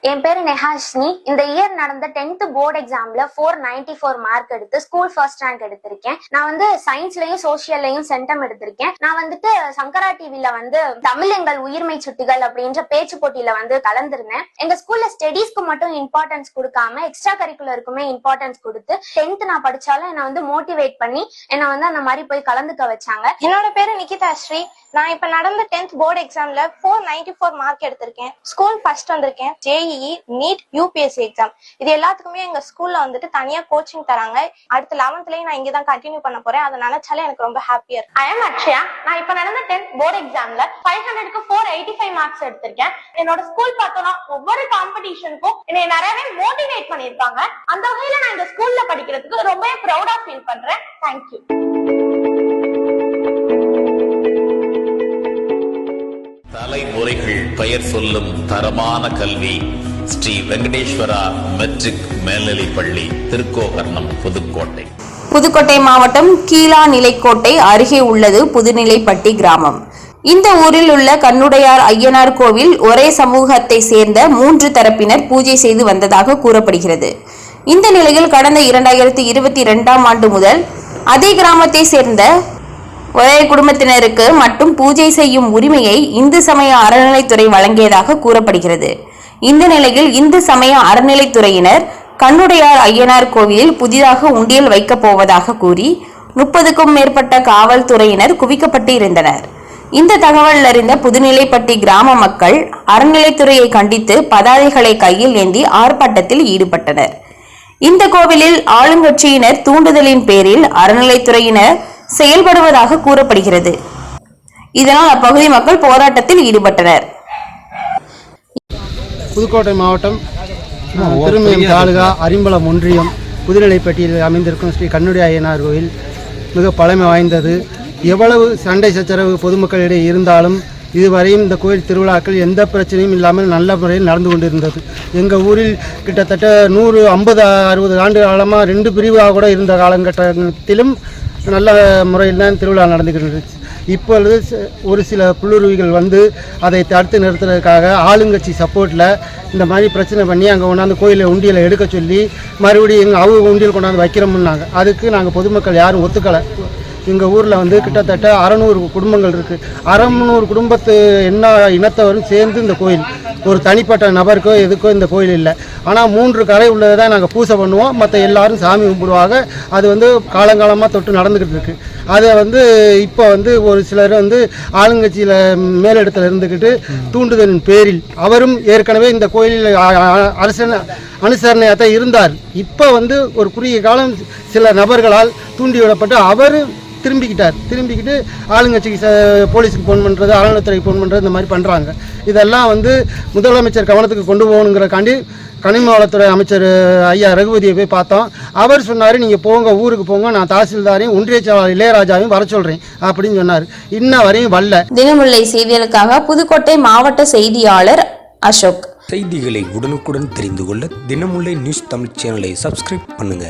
என் பேரு நெஹாஷினி. இந்த இயர் நடந்த 10th போர்டு எக்ஸாம்ல 494 மார்க் எடுத்து ஸ்கூல் ஃபர்ஸ்ட் ரேங்க் எடுத்திருக்கேன். நான் சயின்ஸ்லயும் சோசியல்லையும் சென்டம் எடுத்திருக்கேன். நான் சங்கரா டிவில தமிழ் எங்கள் உயிர்மை சுட்டிகள் அப்படின்ற பேச்சு போட்டியில கலந்துருந்தேன். எங்க ஸ்கூல்ல ஸ்டடீஸ்க்கு மட்டும் இம்பார்ட்டன்ஸ் கொடுக்காம எக்ஸ்ட்ரா கரிக்குலருக்குமே இம்பார்ட்டன்ஸ் கொடுத்து 10th நான் படிச்சாலும் என்ன மோட்டிவேட் பண்ணி என்ன அந்த மாதிரி போய் கலந்துக்க வச்சாங்க. என்னோட பேரு நிகிதா ஸ்ரீ. நான் இப்ப நடந்த 10th போர்டு எக்ஸாம்ல 494 மார்க் எடுத்திருக்கேன். ஸ்கூல் ஃபர்ஸ்ட் வந்திருக்கேன். JEE, NEET, UPSC எக்ஸாம் இது எல்லாத்துக்குமே எங்க ஸ்கூல்ல தனியா கோச்சிங் தராங்க. அடுத்த 11th நான் இங்கதான் கண்டினியூ பண்ண போறேன். அதை நினைச்சாலே எனக்கு ரொம்ப ஹாப்பியா இருக்கு. I am Akshaya. நான் இப்ப நடந்த 10th போர்டு எக்ஸாம்ல 500க்கு 485 மார்க்ஸ் எடுத்திருக்கேன். என்னோட ஸ்கூல் பார்த்தோம்னா ஒவ்வொரு காம்படிஷனுக்கும் என்னை நிறையவே மோட்டிவேட் பண்ணிருக்காங்க. அந்த வகையில நான் இந்த ஸ்கூல்ல படிக்கிறதுக்கு ரொம்ப ப்ரௌடா ஃபீல் பண்றேன். தேங்க்யூ. தலைமுறைகள் பெயர் சொல்லும் தரமான கல்வி ஸ்ரீ வெங்கடேஸ்வரா மெட்ரிக் மேல்நிலைப் பள்ளி, திருக்கோகர்ணம், புதுக்கோட்டை. புதுக்கோட்டை மாவட்டம் கீழா நிலைக்கோட்டை அருகே உள்ளது புதுநிலைப்பட்டி கிராமம். இந்த ஊரில் உள்ள கண்ணுடையார் ஐயனார் கோவில் ஒரே சமூகத்தை சேர்ந்த 3 தரப்பினர் பூஜை செய்து வந்ததாக கூறப்படுகிறது. இந்த நிலையில் கடந்த 2022ஆம் ஆண்டு முதல் அதே கிராமத்தை சேர்ந்த ஒரே குடும்பத்தினருக்கு மட்டும் பூஜை செய்யும் உரிமையை இந்து சமய அறநிலைத்துறை வழங்கியதாக கூறப்படுகிறது. இந்த நிலையில் இந்து சமய அறநிலைத்துறையினர் கண்ணுடையார் ஐயனார் கோவிலில் புதிதாக உண்டியல் வைக்கப் போவதாக கூறி 30க்கும் மேற்பட்ட காவல்துறையினர் குவிக்கப்பட்டு இருந்தனர். இந்த தகவல் அறிந்த புதுநிலைப்பட்டி கிராம மக்கள் அறநிலைத்துறையை கண்டித்து பதாதைகளை கையில் ஏந்தி ஆர்ப்பாட்டத்தில் ஈடுபட்டனர். இந்த கோவிலில் ஆளுங்கட்சியினர் தூண்டுதலின் பேரில் அறநிலைத்துறையினர் செயல்படுவதாக கூறப்படுகிறது. இதனால் அப்பகுதி மக்கள் போராட்டத்தில் ஈடுபட்டனர். புதுக்கோட்டை மாவட்டம் திருமயம் தாலுகா அரிம்பலம் ஒன்றியம் புதுநிலைப்பட்டியில் அமைந்திருக்கும் ஸ்ரீ கண்ணுடைய ஐயனார் கோயில் மிக பழமை வாய்ந்தது. எவ்வளவு சண்டை சச்சரவு பொதுமக்களிடையே இருந்தாலும் இதுவரையும் இந்த கோயில் திருவிழாக்கள் எந்த பிரச்சனையும் இல்லாமல் நல்ல முறையில் நடந்து கொண்டிருந்தது. எங்கள் ஊரில் கிட்டத்தட்ட 150-60 ஆண்டு காலமாக 2 பிரிவாக கூட இருந்த காலகட்டத்திலும் நல்ல முறையில் தான் திருவிழா நடந்துக்கிட்டு. இப்பொழுது ஒரு சில புல்லுருவிகள் அதை தடுத்து நிறுத்துறதுக்காக ஆளுங்கட்சி சப்போர்ட்டில் இந்த மாதிரி பிரச்சனை பண்ணி அங்கே கொண்டாந்து கோயிலில் உண்டியலை எடுக்க சொல்லி மறுபடியும் அவங்க உண்டியல் கொண்டாந்து வைக்கிறோம்னாங்க. அதுக்கு நாங்கள் பொதுமக்கள் யாரும் ஒத்துக்கலை. எங்கள் ஊரில் கிட்டத்தட்ட 600 குடும்பங்கள் இருக்குது. 600 குடும்பத்து என்ன இனத்தவரும் சேர்ந்து இந்த கோயில் ஒரு தனிப்பட்ட நபருக்கோ எதுக்கோ இந்த கோயில் இல்லை. ஆனால் 3 கரை உள்ளதை தான் நாங்கள் பூஜை பண்ணுவோம். மற்ற எல்லாரும் சாமி கும்பிடுவாங்க. அது காலங்காலமாக தொட்டு நடந்துக்கிட்டு இருக்குது. அதை இப்போ ஒரு சிலர் ஆளுங்கட்சியில் மேலிடத்தில் இருந்துக்கிட்டு தூண்டுதலின் பேரில் அவரும் ஏற்கனவே இந்த கோயிலில் அனுசரணையாக தான் இருந்தார். இப்போ ஒரு குறுகிய காலம் சில நபர்களால் தூண்டிவிடப்பட்டு அவர் திரும்பிக்கிட்டு ஆளுங்கட்சிக்கு போலீஸுக்கு ஃபோன் பண்ணுறது, அறநிலையத்துறைக்கு ஃபோன் பண்ணுறது, இந்த மாதிரி பண்ணுறாங்க. இதெல்லாம் முதலமைச்சர் கவனத்துக்கு கொண்டு போகணுங்கிறக்காண்டி கனிம வளத்துறை அமைச்சர் ஐயா ரகுபதியை போய் பார்த்தோம். அவர் சொன்னார், நீங்கள் போங்க, ஊருக்கு போங்க, நான் தாசில்தாரையும் ஒன்றிய செயலாளர் இளையராஜாவையும் வர சொல்கிறேன் அப்படின்னு சொன்னார். இன்ன வரையும் வரல. தினமுல்லை செய்திகளுக்காக புதுக்கோட்டை மாவட்ட செய்தியாளர் அசோக். செய்திகளை உடனுக்குடன் தெரிந்து கொள்ள தினமுல்லை நியூஸ் தமிழ் சேனலை சப்ஸ்கிரைப் பண்ணுங்க.